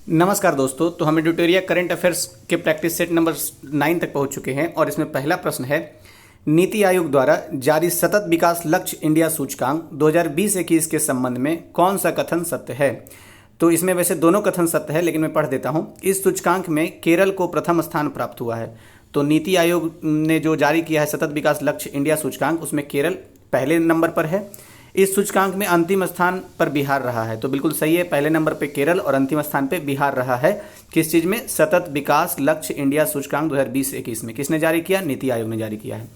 नमस्कार दोस्तों। तो हम एडिटोरिया करंट अफेयर्स के प्रैक्टिस सेट नंबर 9 तक पहुंच चुके हैं और इसमें पहला प्रश्न है, नीति आयोग द्वारा जारी सतत विकास लक्ष्य इंडिया सूचकांक 2020-21 के संबंध में कौन सा कथन सत्य है। तो इसमें वैसे दोनों कथन सत्य है, लेकिन मैं पढ़ देता हूं। इस सूचकांक में केरल को प्रथम स्थान प्राप्त हुआ है। तो नीति आयोग ने जो जारी किया है सतत विकास लक्ष्य इंडिया सूचकांक, उसमें केरल पहले नंबर पर है। इस सूचकांक में अंतिम स्थान पर बिहार रहा है। तो बिल्कुल सही है, पहले नंबर पे केरल और अंतिम स्थान पे बिहार रहा है। किस चीज में? सतत विकास लक्ष्य इंडिया सूचकांक 2020-21 में। किसने जारी किया? नीति आयोग ने जारी किया है।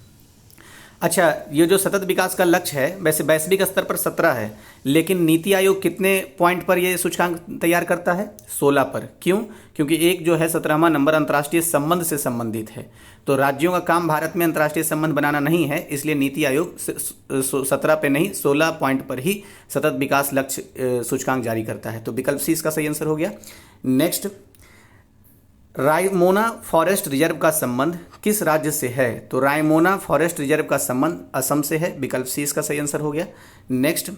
अच्छा, ये जो सतत विकास का लक्ष्य है वैसे वैश्विक स्तर पर 17 है, लेकिन नीति आयोग कितने पॉइंट पर ये सूचकांक तैयार करता है? 16 पर। क्यों? क्योंकि एक जो है 17वां नंबर अंतर्राष्ट्रीय संबंध से संबंधित है। तो राज्यों का काम भारत में अंतर्राष्ट्रीय संबंध बनाना नहीं है, इसलिए नीति आयोग 17 पे नहीं 16 पॉइंट पर ही सतत विकास लक्ष्य सूचकांक जारी करता है। तो विकल्प सी इसका सही आंसर हो गया। नेक्स्ट, रायमोना फॉरेस्ट रिजर्व का संबंध किस राज्य से है? तो रायमोना फॉरेस्ट रिजर्व का संबंध असम से है। विकल्प सी इसका सही आंसर हो गया। नेक्स्ट,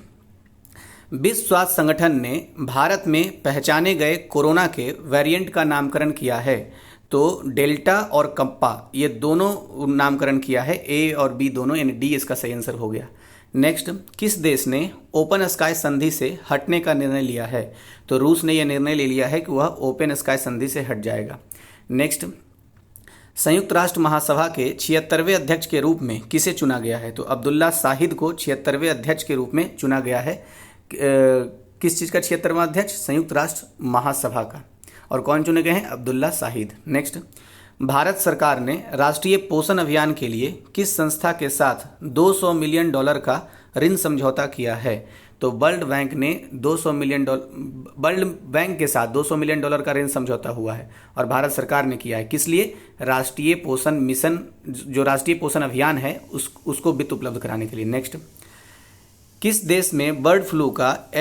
विश्व स्वास्थ्य संगठन ने भारत में पहचाने गए कोरोना के वेरिएंट का नामकरण किया है। तो डेल्टा और कप्पा ये दोनों नामकरण किया है, ए और बी दोनों, यानी डी इसका सही आंसर हो गया। नेक्स्ट, किस देश ने ओपन स्काई संधि से हटने का निर्णय लिया है? तो रूस ने यह निर्णय ले लिया है कि वह ओपन स्काई संधि से हट जाएगा। नेक्स्ट, संयुक्त राष्ट्र महासभा के 76वें अध्यक्ष के रूप में किसे चुना गया है? तो अब्दुल्ला शाहिद को 76वें अध्यक्ष के रूप में चुना गया है। किस चीज़ का 76वां अध्यक्ष? संयुक्त राष्ट्र महासभा का। और कौन चुने गए हैं? अब्दुल्ला शाहिद। नेक्स्ट, भारत सरकार ने राष्ट्रीय पोषण अभियान के लिए किस संस्था के साथ $200 मिलियन का ऋण समझौता किया है? तो वर्ल्ड बैंक के साथ $200 मिलियन का ऋण समझौता हुआ है और भारत सरकार ने किया है। किस लिए? राष्ट्रीय पोषण मिशन, जो राष्ट्रीय पोषण अभियान है उसको वित्त उपलब्ध कराने के लिए। नेक्स्ट, किस देश में बर्ड फ्लू का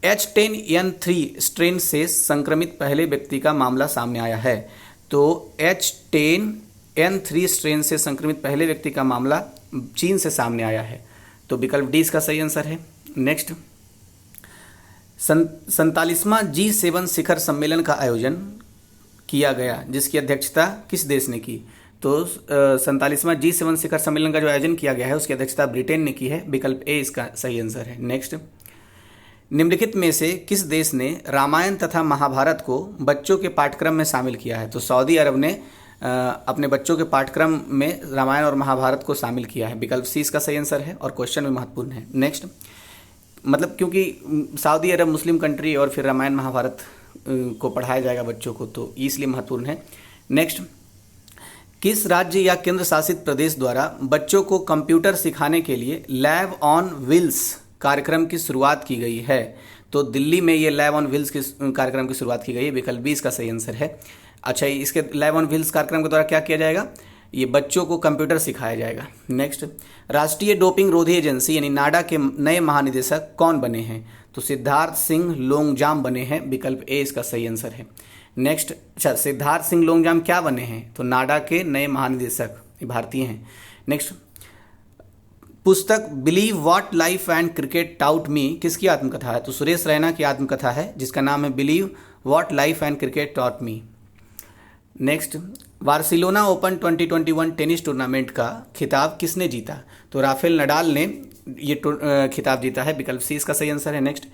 H10N3 स्ट्रेन से संक्रमित पहले व्यक्ति का मामला सामने आया है? तो H10N3 स्ट्रेन से संक्रमित पहले व्यक्ति का मामला चीन से सामने आया है। तो विकल्प डी इसका सही आंसर है। नेक्स्ट, 47वां G7 शिखर सम्मेलन का आयोजन किया गया, जिसकी अध्यक्षता किस देश ने की? तो 47वां G7 शिखर सम्मेलन का जो आयोजन किया गया है उसकी अध्यक्षता ब्रिटेन ने की है। विकल्प ए इसका सही आंसर है। नेक्स्ट, निम्नलिखित में से किस देश ने रामायण तथा महाभारत को बच्चों के पाठ्यक्रम में शामिल किया है? तो सऊदी अरब ने अपने बच्चों के पाठ्यक्रम में रामायण और महाभारत को शामिल किया है। विकल्प सी इसका सही आंसर है और क्वेश्चन भी महत्वपूर्ण है। नेक्स्ट, मतलब क्योंकि सऊदी अरब मुस्लिम कंट्री और फिर रामायण महाभारत को पढ़ाया जाएगा बच्चों को, तो इसलिए महत्वपूर्ण है। नेक्स्ट, किस राज्य या केंद्र शासित प्रदेश द्वारा बच्चों को कंप्यूटर सिखाने के लिए लैब ऑन व्हील्स कार्यक्रम की शुरुआत की गई है? तो दिल्ली में ये लैब ऑन व्हील्स के कार्यक्रम की शुरुआत की गई है। विकल्प बी इसका सही आंसर है। अच्छा, इसके लैब ऑन व्हील्स कार्यक्रम के द्वारा क्या किया जाएगा? ये बच्चों को कंप्यूटर सिखाया जाएगा। नेक्स्ट, राष्ट्रीय डोपिंग रोधी एजेंसी यानी नाडा के नए महानिदेशक कौन बने हैं? तो सिद्धार्थ सिंह लोंगजाम बने हैं। विकल्प ए इसका सही आंसर है। नेक्स्ट, अच्छा, सिद्धार्थ सिंह लोंगजाम क्या बने हैं? तो नाडा के नए महानिदेशक, भारतीय हैं। नेक्स्ट, पुस्तक believe what life and cricket taught me किसकी आत्मकथा है? तो सुरेश रैना की आत्मकथा है जिसका नाम है believe what life and cricket taught me. Next, Barcelona open 2021 tennis tournament का खिताब किसने जीता? तो राफेल नडाल ने ये खिताब जीता है। विकल्प सी इसका सही आंसर है। नेक्स्ट,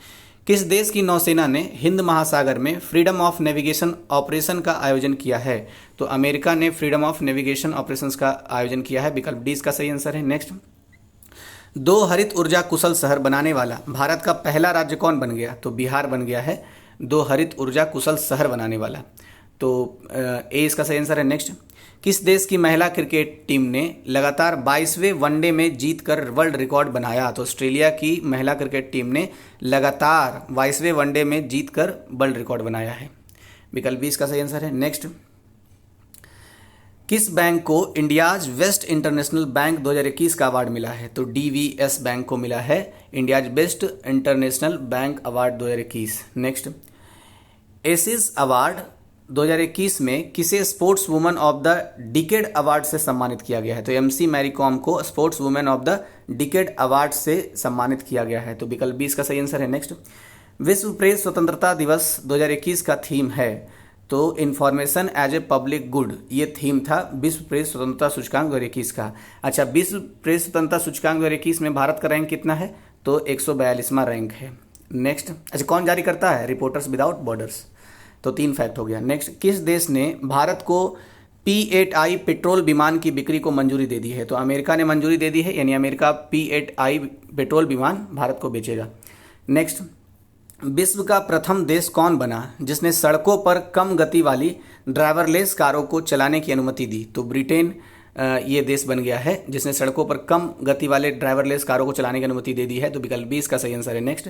किस देश की नौसेना ने हिंद महासागर में फ्रीडम ऑफ नेविगेशन ऑपरेशन का आयोजन किया है? तो अमेरिका ने फ्रीडम ऑफ नेविगेशन ऑपरेशंस का आयोजन किया है। विकल्प डी इसका सही आंसर है। नेक्स्ट, 2 हरित ऊर्जा कुशल शहर बनाने वाला भारत का पहला राज्य कौन बन गया? तो बिहार बन गया है 2 हरित ऊर्जा कुशल शहर बनाने वाला। तो ए इसका सही आंसर है। नेक्स्ट, किस देश की महिला क्रिकेट टीम ने लगातार 22वें वनडे में जीतकर वर्ल्ड रिकॉर्ड बनाया? तो ऑस्ट्रेलिया की महिला क्रिकेट टीम ने लगातार 22वें वनडे में जीतकर वर्ल्ड रिकॉर्ड बनाया है। विकल्प बी इसका सही आंसर है। नेक्स्ट, किस बैंक को इंडियाज बेस्ट इंटरनेशनल बैंक 2021 का अवार्ड मिला है? तो DVS बैंक को मिला है India's best international bank award 2021। Next, एसिस अवार्ड 2021 में किसे sports woman of the decade award से सम्मानित किया गया है? तो MC मैरी कॉम को sports women of the decade award से सम्मानित किया गया है। तो विकल्प बी इसका सही आंसर है। नेक्स्ट, विश्व प्रेस स्वतंत्रता दिवस 2021 का थीम है, तो information as a public good, ये थीम था विश्व प्रेस स्वतंत्रता सूचकांक 2021 का। अच्छा, विश्व प्रेस स्वतंत्रता सूचकांक 2021 में भारत का रैंक कितना है? तो 142वां रैंक है। नेक्स्ट, अच्छा कौन जारी करता है? Reporters without borders. तो 3 फैक्ट हो गया। नेक्स्ट, किस देश ने भारत को P-8I पेट्रोल विमान की बिक्री को मंजूरी दे दी है? तो अमेरिका ने मंजूरी दे दी है, यानी अमेरिका P-8I पेट्रोल विमान भारत को बेचेगा। नेक्स्ट, विश्व का प्रथम देश कौन बना जिसने सड़कों पर कम गति वाली ड्राइवरलेस कारों को चलाने की अनुमति दी? तो ब्रिटेन ये देश बन गया है जिसने सड़कों पर कम गति वाले ड्राइवरलेस कारों को चलाने की अनुमति दे दी है। तो विकल्प 20 का सही आंसर है। नेक्स्ट,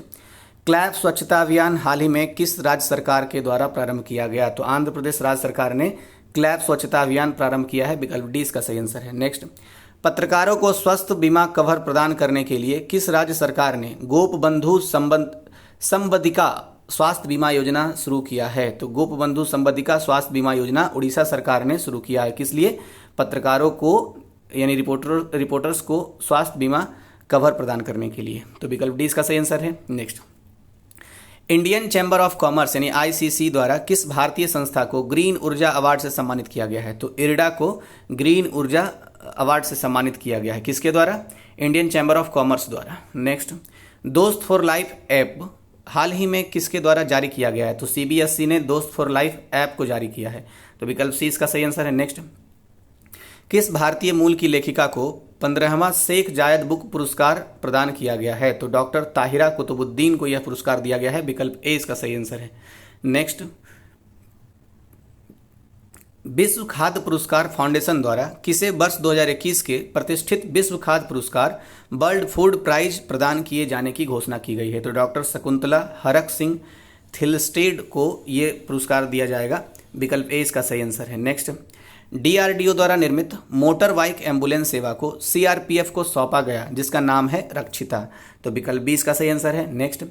क्लैप स्वच्छता अभियान हाल ही में किस राज्य सरकार के द्वारा प्रारंभ किया गया? तो आंध्र प्रदेश राज्य सरकार ने क्लैप स्वच्छता अभियान प्रारंभ किया है। विकल्प 20 का सही आंसर है। नेक्स्ट, पत्रकारों को स्वास्थ्य बीमा कवर प्रदान करने के लिए किस राज्य सरकार ने गोपबंधु संबंधिका स्वास्थ्य बीमा योजना शुरू किया है? तो गोपबंधु संबंधिका स्वास्थ्य बीमा योजना उड़ीसा सरकार ने शुरू किया है। किस लिए? पत्रकारों को यानी रिपोर्टर्स को स्वास्थ्य बीमा कवर प्रदान करने के लिए। तो विकल्प 20 का सही आंसर है। Next, Indian chamber of commerce यानी ICC द्वारा किस भारतीय संस्था को ग्रीन ऊर्जा अवार्ड से सम्मानित किया गया है? तो इरडा को ग्रीन ऊर्जा अवार्ड से सम्मानित किया गया है। किसके द्वारा? इंडियन चैम्बर ऑफ कॉमर्स द्वारा। नेक्स्ट, दोस्त फॉर लाइफ ऐप हाल ही में किसके द्वारा जारी किया गया है? तो CBSE ने दोस्त फॉर लाइफ ऐप को जारी किया है। तो विकल्प C इसका सही आंसर है। नेक्स्ट, किस भारतीय मूल की लेखिका को 15वां शेख जायद बुक पुरस्कार प्रदान किया गया है? तो डॉक्टर ताहिरा कुतुबुद्दीन को यह पुरस्कार दिया गया है। विकल्प A इसका सही आंसर है। नेक्स्ट, विश्व खाद्य पुरस्कार फाउंडेशन द्वारा किसे वर्ष 2021 के प्रतिष्ठित विश्व खाद्य पुरस्कार वर्ल्ड फूड प्राइज प्रदान किए जाने की घोषणा की गई है? तो डॉक्टर शकुंतला हरक सिंह थिलस्टेड को ये पुरस्कार दिया जाएगा। विकल्प A इसका सही आंसर है। नेक्स्ट, DRDO द्वारा निर्मित मोटर बाइक एम्बुलेंस सेवा को CRPF को सौंपा गया जिसका नाम है रक्षिता। तो विकल्प 20 का सही आंसर है। नेक्स्ट,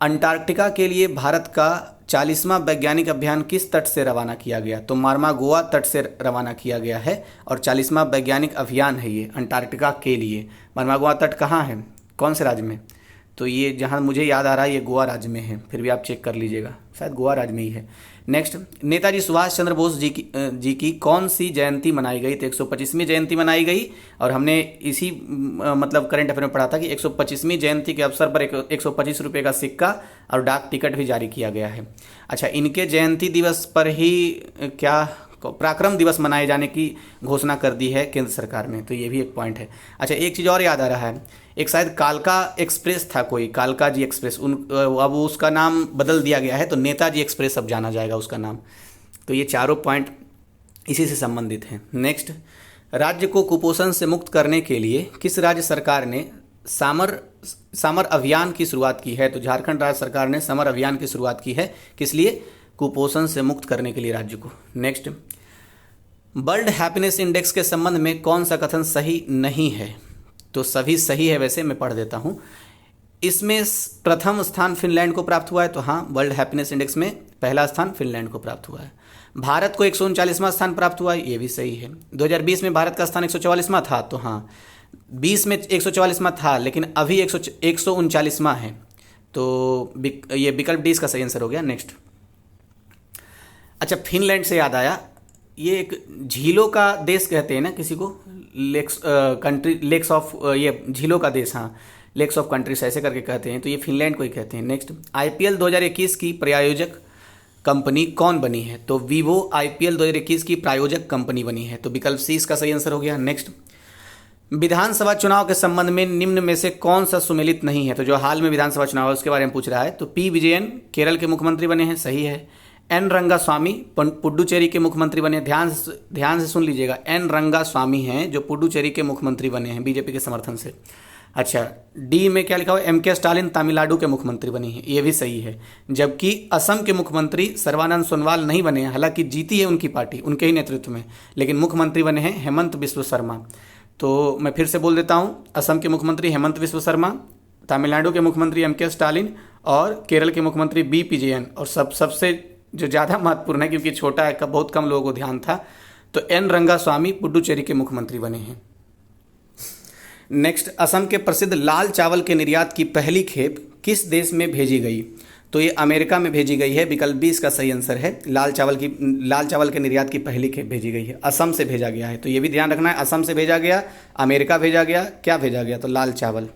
अंटार्कटिका के लिए भारत का 40वां वैज्ञानिक अभियान किस तट से रवाना किया गया? तो मार्मागोआ तट से रवाना किया गया है और 40वां वैज्ञानिक अभियान है ये अंटार्कटिका के लिए। मार्मागोआ तट कहाँ है, कौन से राज्य में? तो ये जहाँ मुझे याद आ रहा है ये गोवा राज्य में है, फिर भी आप चेक कर लीजिएगा, शायद गोवा राज्य में ही है। नेक्स्ट, नेताजी सुभाष चंद्र बोस जी की कौन सी जयंती मनाई गई? तो 125वीं जयंती मनाई गई और हमने इसी मतलब करंट अफेयर में पढ़ा था कि 125वीं जयंती के अवसर पर 125 रुपये का सिक्का और डाक टिकट भी जारी किया गया है। अच्छा, इनके जयंती दिवस पर ही क्या पराक्रम दिवस मनाए जाने की घोषणा कर दी है केंद्र सरकार ने, तो ये भी एक पॉइंट है। अच्छा, एक चीज़ और याद आ रहा है, एक शायद कालका एक्सप्रेस था कोई, कालका जी एक्सप्रेस, अब उसका नाम बदल दिया गया है तो नेताजी एक्सप्रेस अब जाना जाएगा उसका नाम। तो ये चारों पॉइंट इसी से संबंधित हैं। नेक्स्ट, राज्य को कुपोषण से मुक्त करने के लिए किस राज्य सरकार ने समर अभियान की शुरुआत की है? तो झारखंड राज्य सरकार ने समर अभियान की शुरुआत की है। किस लिए? कुपोषण से मुक्त करने के लिए राज्य को। नेक्स्ट, वर्ल्ड हैप्पीनेस इंडेक्स के संबंध में कौन सा कथन सही नहीं है? तो सभी सही है, वैसे मैं पढ़ देता हूं। इसमें प्रथम स्थान फिनलैंड को प्राप्त हुआ है, तो हाँ, वर्ल्ड हैप्पीनेस इंडेक्स में पहला स्थान फिनलैंड को प्राप्त हुआ है। भारत को 139वां स्थान प्राप्त हुआ है, ये भी सही है। 2020 में भारत का स्थान 144वां था, तो हाँ 20 में 144वां था लेकिन अभी 139वां है, तो ये विकल्प डी का सही आंसर हो गया। नेक्स्ट, अच्छा फिनलैंड से याद आया, ये एक झीलों का देश कहते हैं ना किसी को, लेक्स ऑफ, ये झीलों का देश, हाँ लेक्स ऑफ कंट्रीज ऐसे करके कहते हैं, तो ये फिनलैंड को ही कहते हैं। नेक्स्ट, IPL 2021 की प्रायोजक कंपनी कौन बनी है? तो वीवो IPL 2021 की प्रायोजक कंपनी बनी है, तो विकल्प सी इसका सही आंसर हो गया। नेक्स्ट, विधानसभा चुनाव के संबंध में निम्न में से कौन सा सुमेलित नहीं है? तो जो हाल में विधानसभा चुनाव है उसके बारे में पूछ रहा है, तो P विजयन केरल के मुख्यमंत्री बने हैं, सही है। N रंगास्वामी पुडुचेरी के मुख्यमंत्री बने, ध्यान से सुन लीजिएगा, N रंगास्वामी हैं जो पुडुचेरी के मुख्यमंत्री बने हैं बीजेपी के समर्थन से। अच्छा, डी में क्या लिखा हुआ है? MK स्टालिन तमिलनाडु के मुख्यमंत्री बने हैं, ये भी सही है। जबकि असम के मुख्यमंत्री सर्बानंद सोनोवाल नहीं बने हैं, हालांकि जीती है उनकी पार्टी उनके ही नेतृत्व में, लेकिन मुख्यमंत्री बने हैं हेमंत बिस्व शर्मा। तो मैं फिर से बोल देता हूँ, असम के मुख्यमंत्री हेमंत बिस्व शर्मा, तमिलनाडु के मुख्यमंत्री MK स्टालिन और केरल के मुख्यमंत्री B विजयन, और सबसे जो ज़्यादा महत्वपूर्ण है क्योंकि छोटा है, का बहुत कम लोगों को ध्यान था, तो N रंगास्वामी पुडुचेरी के मुख्यमंत्री बने हैं। नेक्स्ट, असम के प्रसिद्ध लाल चावल के निर्यात की पहली खेप किस देश में भेजी गई? तो ये अमेरिका में भेजी गई है। विकल्प बी इसका सही आंसर है। लाल चावल के निर्यात की पहली खेप भेजी गई है, असम से भेजा गया है। तो ये भी ध्यान रखना है, असम से भेजा गया, अमेरिका भेजा गया, क्या भेजा गया, तो लाल चावल।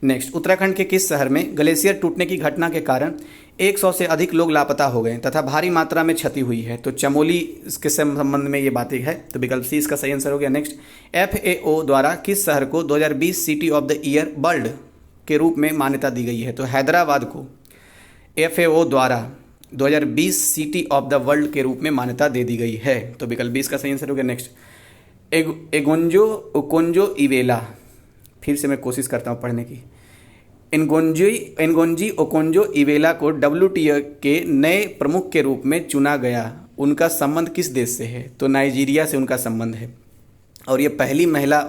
नेक्स्ट, उत्तराखंड के किस शहर में ग्लेशियर टूटने की घटना के कारण 100 से अधिक लोग लापता हो गए तथा भारी मात्रा में क्षति हुई है? तो चमोली के संबंध में ये बातें है। तो विकल्प सी इसका सही आंसर हो गया। नेक्स्ट, FAO द्वारा किस शहर को 2020 city of the year world के रूप में मान्यता दी गई है? तो हैदराबाद को FAO द्वारा 2020 सिटी ऑफ द वर्ल्ड के रूप में मान्यता दे दी गई है। तो विकल्प बी इसका सही आंसर हो गया। नेक्स्ट, एगोंजो इवेला, फिर से मैं कोशिश करता हूँ पढ़ने की। एनगोंजी ओकोंजो इवेला को WTO के नए प्रमुख के रूप में चुना गया। उनका संबंध किस देश से है? तो नाइजीरिया से उनका संबंध है और ये पहली महिला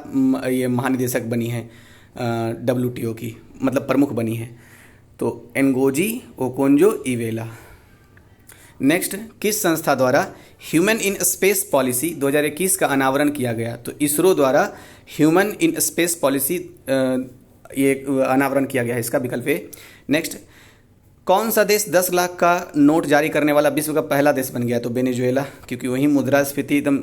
ये महानिदेशक बनी है WTO की, मतलब प्रमुख बनी है। तो एनगोजी ओकोंजो इवेला। नेक्स्ट, किस संस्था द्वारा ह्यूमन इन स्पेस पॉलिसी 2021 का अनावरण किया गया? तो इसरो द्वारा ह्यूमन इन स्पेस पॉलिसी ये अनावरण किया गया है, इसका विकल्प है। नेक्स्ट, कौन सा देश 10 लाख का नोट जारी करने वाला विश्व का पहला देश बन गया? तो वेनेजुएला, क्योंकि वही मुद्रास्फीति एकदम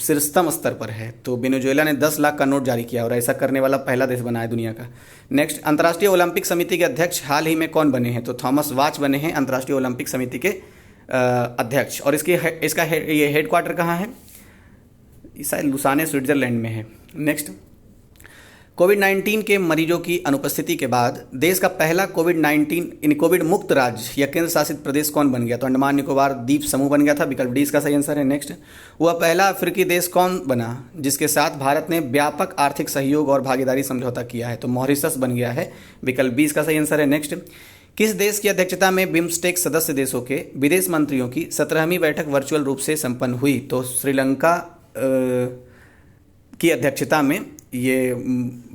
शीर्षतम स्तर पर है। तो वेनेजुएला ने 10 लाख का नोट जारी किया और ऐसा करने वाला पहला देश बना है दुनिया का। नेक्स्ट, अंतर्राष्ट्रीय ओलंपिक समिति के अध्यक्ष हाल ही में कौन बने हैं? तो थॉमस वाच बने हैं अंतर्राष्ट्रीय ओलंपिक समिति के अध्यक्ष। और इसका ये हेडक्वार्टर कहाँ है? शायद लुसाने स्विट्जरलैंड में है। नेक्स्ट, कोविड-19 के मरीजों की अनुपस्थिति के बाद देश का पहला कोविड मुक्त राज्य या केंद्र शासित प्रदेश कौन बन गया? तो अंडमान निकोबार द्वीप समूह बन गया था। विकल्प डी इसका सही आंसर है। नेक्स्ट, वह पहला अफ्रीकी देश कौन बना जिसके साथ भारत ने व्यापक आर्थिक सहयोग और भागीदारी समझौता किया है? तो मॉरिशस बन गया है। विकल्प बी इसका सही आंसर है। नेक्स्ट, किस देश की अध्यक्षता में बिम्स्टेक सदस्य देशों के विदेश मंत्रियों की 17वीं बैठक वर्चुअल रूप से संपन्न हुई? तो श्रीलंका की अध्यक्षता में ये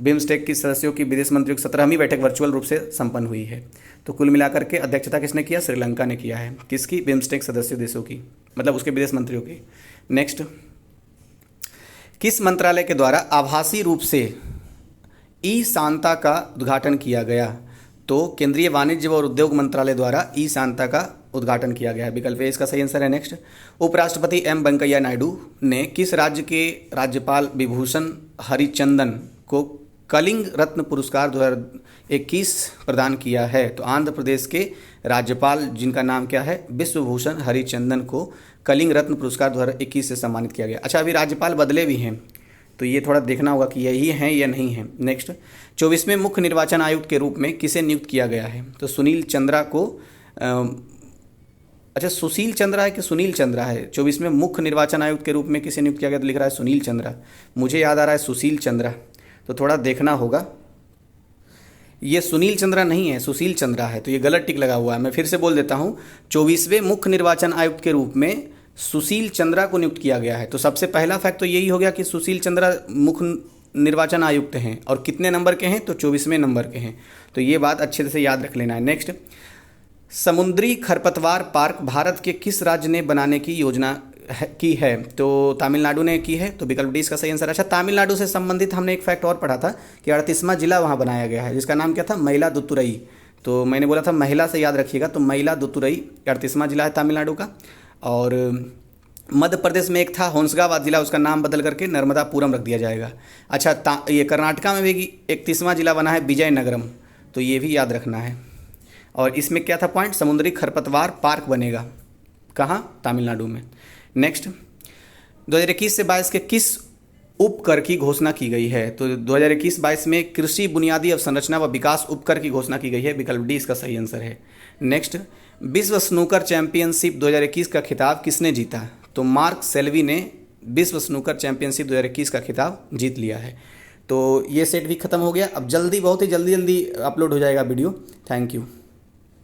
बिम्स्टेक की सदस्यों की विदेश मंत्रियों की 17वीं बैठक वर्चुअल रूप से संपन्न हुई है। तो कुल मिलाकर के अध्यक्षता किसने किया? श्रीलंका ने किया है। किसकी? बिम्स्टेक सदस्य देशों की, मतलब उसके विदेश मंत्रियों की। नेक्स्ट, किस मंत्रालय के द्वारा आभासी रूप से ई सांता का उद्घाटन किया गया? तो केंद्रीय वाणिज्य और उद्योग मंत्रालय द्वारा ई सांता का उद्घाटन किया गया है। विकल्प ए इसका सही आंसर है। नेक्स्ट, उपराष्ट्रपति वेंकैया नायडू ने किस राज्य के राज्यपाल विभूषण हरिचंदन को कलिंग रत्न पुरस्कार 2021 प्रदान किया है? तो आंध्र प्रदेश के राज्यपाल जिनका नाम क्या है? विश्वभूषण हरिचंदन को कलिंग रत्न पुरस्कार 2021 से सम्मानित किया गया। अच्छा, अभी राज्यपाल बदले भी हैं तो ये थोड़ा देखना होगा कि यही हैं या नहीं हैं। नेक्स्ट, 24वें मुख्य निर्वाचन आयुक्त के रूप में किसे नियुक्त किया गया है? तो सुनील चंद्रा को अच्छा, सुशील चंद्रा है कि सुनील चंद्रा है? 24वें मुख्य निर्वाचन आयुक्त के रूप में किसे नियुक्त किया गया? तो लिख रहा है सुनील चंद्रा। मुझे याद आ रहा है सुशील चंद्रा, तो थोड़ा देखना होगा। ये सुनील चंद्रा नहीं है, सुशील चंद्रा है, तो ये गलत टिक लगा हुआ है। मैं फिर से बोल देता हूँ, 24वें मुख्य निर्वाचन आयुक्त के रूप में सुशील चंद्रा को नियुक्त किया गया है। तो सबसे पहला फैक्ट तो यही हो गया कि सुशील चंद्रा मुख्य निर्वाचन आयुक्त हैं और कितने नंबर के हैं? तो 24वें नंबर के हैं। तो ये बात अच्छे से याद रख लेना है। नेक्स्ट, समुद्री खरपतवार पार्क भारत के किस राज्य ने बनाने की योजना की है? तो तमिलनाडु ने की है। तो विकल्प डी इसका सही आंसर। अच्छा, तमिलनाडु से संबंधित हमने एक फैक्ट और पढ़ा था कि 38वां जिला वहाँ बनाया गया है, जिसका नाम क्या था? मयिलादुतुरई। तो मैंने बोला था महिला से याद रखिएगा, तो मयिलादुतुरई 38वां जिला है तमिलनाडु का। और मध्य प्रदेश में एक था होशंगाबाद जिला, उसका नाम बदल करके नर्मदापुरम रख दिया जाएगा। अच्छा, ये कर्नाटका में भी 31वां जिला बना है विजयनगरम, तो ये भी याद रखना है। और इसमें क्या था पॉइंट? समुद्री खरपतवार पार्क बनेगा कहाँ? तमिलनाडु में। नेक्स्ट, 2021 से 22 के किस उपकर की घोषणा की गई है? तो 2021-22 में कृषि बुनियादी अवसंरचना व विकास उपकर की घोषणा की गई है। विकल्प डी इसका सही आंसर है। नेक्स्ट, विश्व स्नूकर चैंपियनशिप 2021 का खिताब किसने जीता? तो मार्क सेल्वी ने विश्व स्नूकर चैंपियनशिप 2021 का खिताब जीत लिया है। तो ये सेट भी खत्म हो गया। अब बहुत ही जल्दी अपलोड हो जाएगा वीडियो। Thank you.